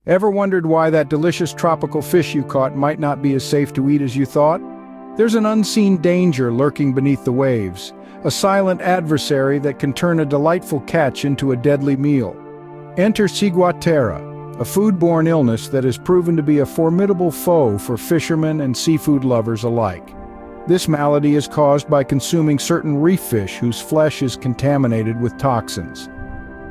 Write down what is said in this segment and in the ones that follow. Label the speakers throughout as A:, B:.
A: Ever wondered why that delicious tropical fish you caught might not be as safe to eat as you thought? There's an unseen danger lurking beneath the waves, a silent adversary that can turn a delightful catch into a deadly meal. Enter Ciguatera, a foodborne illness that has proven to be a formidable foe for fishermen and seafood lovers alike. This malady is caused by consuming certain reef fish whose flesh is contaminated with toxins.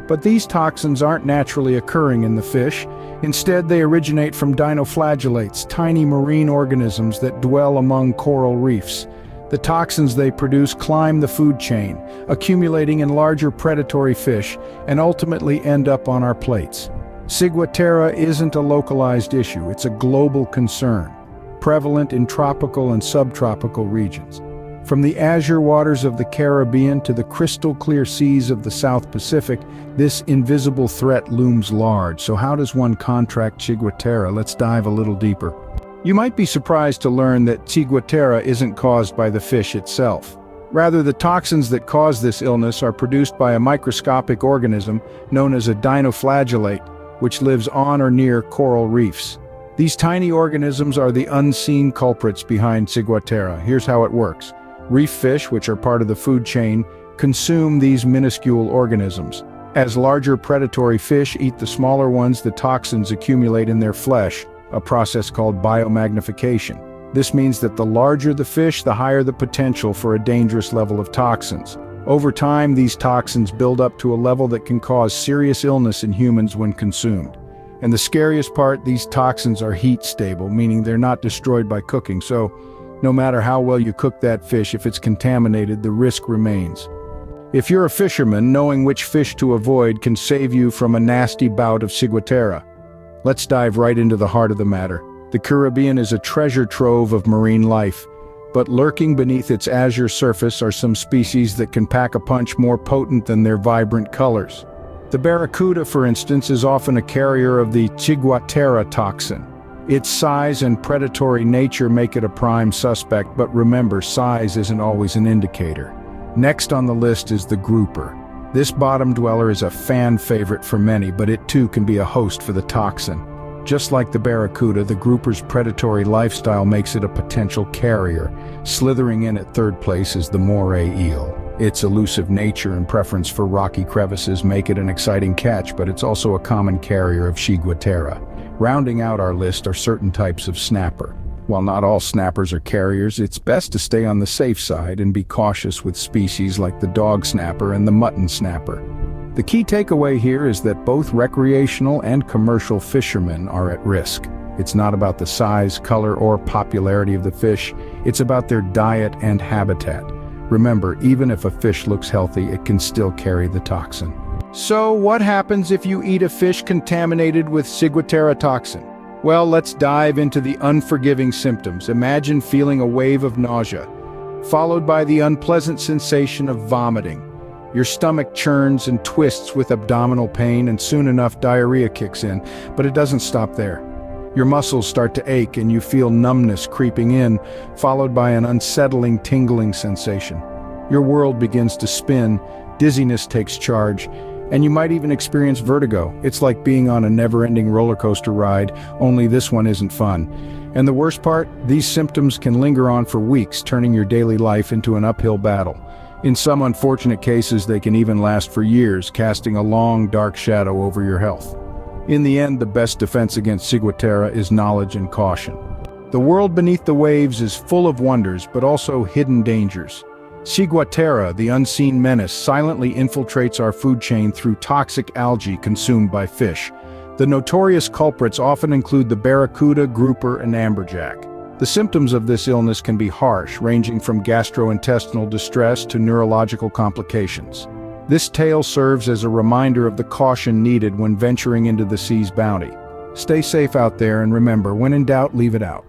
A: But these toxins aren't naturally occurring in the fish. Instead, they originate from dinoflagellates, tiny marine organisms that dwell among coral reefs. The toxins they produce climb the food chain, accumulating in larger predatory fish, and ultimately end up on our plates. Ciguatera isn't a localized issue, it's a global concern, prevalent in tropical and subtropical regions. From the azure waters of the Caribbean to the crystal-clear seas of the South Pacific, this invisible threat looms large. So how does one contract Ciguatera? Let's dive a little deeper. You might be surprised to learn that Ciguatera isn't caused by the fish itself. Rather, the toxins that cause this illness are produced by a microscopic organism known as a dinoflagellate, which lives on or near coral reefs. These tiny organisms are the unseen culprits behind Ciguatera. Here's how it works. Reef fish, which are part of the food chain, consume these minuscule organisms. As larger predatory fish eat the smaller ones, the toxins accumulate in their flesh, a process called biomagnification. This means that the larger the fish, the higher the potential for a dangerous level of toxins. Over time, these toxins build up to a level that can cause serious illness in humans when consumed. And the scariest part, these toxins are heat stable, meaning they're not destroyed by cooking. So, no matter how well you cook that fish, if it's contaminated, the risk remains. If you're a fisherman, knowing which fish to avoid can save you from a nasty bout of Ciguatera. Let's dive right into the heart of the matter. The Caribbean is a treasure trove of marine life, but lurking beneath its azure surface are some species that can pack a punch more potent than their vibrant colors. The barracuda, for instance, is often a carrier of the Ciguatera toxin. Its size and predatory nature make it a prime suspect, but remember, size isn't always an indicator. Next on the list is the grouper. This bottom dweller is a fan favorite for many, but it too can be a host for the toxin. Just like the barracuda, the grouper's predatory lifestyle makes it a potential carrier. Slithering in at third place is the moray eel. Its elusive nature and preference for rocky crevices make it an exciting catch, but it's also a common carrier of Ciguatera. Rounding out our list are certain types of snapper. While not all snappers are carriers, it's best to stay on the safe side and be cautious with species like the dog snapper and the mutton snapper. The key takeaway here is that both recreational and commercial fishermen are at risk. It's not about the size, color, or popularity of the fish, it's about their diet and habitat. Remember, even if a fish looks healthy, it can still carry the toxin. So, what happens if you eat a fish contaminated with Ciguatera toxin? Well, let's dive into the unforgiving symptoms. Imagine feeling a wave of nausea, followed by the unpleasant sensation of vomiting. Your stomach churns and twists with abdominal pain, and soon enough diarrhea kicks in, but it doesn't stop there. Your muscles start to ache and you feel numbness creeping in, followed by an unsettling, tingling sensation. Your world begins to spin, dizziness takes charge, and you might even experience vertigo. It's like being on a never-ending roller coaster ride, only this one isn't fun. And the worst part, these symptoms can linger on for weeks, turning your daily life into an uphill battle. In some unfortunate cases, they can even last for years, casting a long, dark shadow over your health. In the end, the best defense against Ciguatera is knowledge and caution. The world beneath the waves is full of wonders, but also hidden dangers. Ciguatera, the unseen menace, silently infiltrates our food chain through toxic algae consumed by fish. The notorious culprits often include the barracuda, grouper, and amberjack. The symptoms of this illness can be harsh, ranging from gastrointestinal distress to neurological complications. This tale serves as a reminder of the caution needed when venturing into the sea's bounty. Stay safe out there, and remember, when in doubt, leave it out.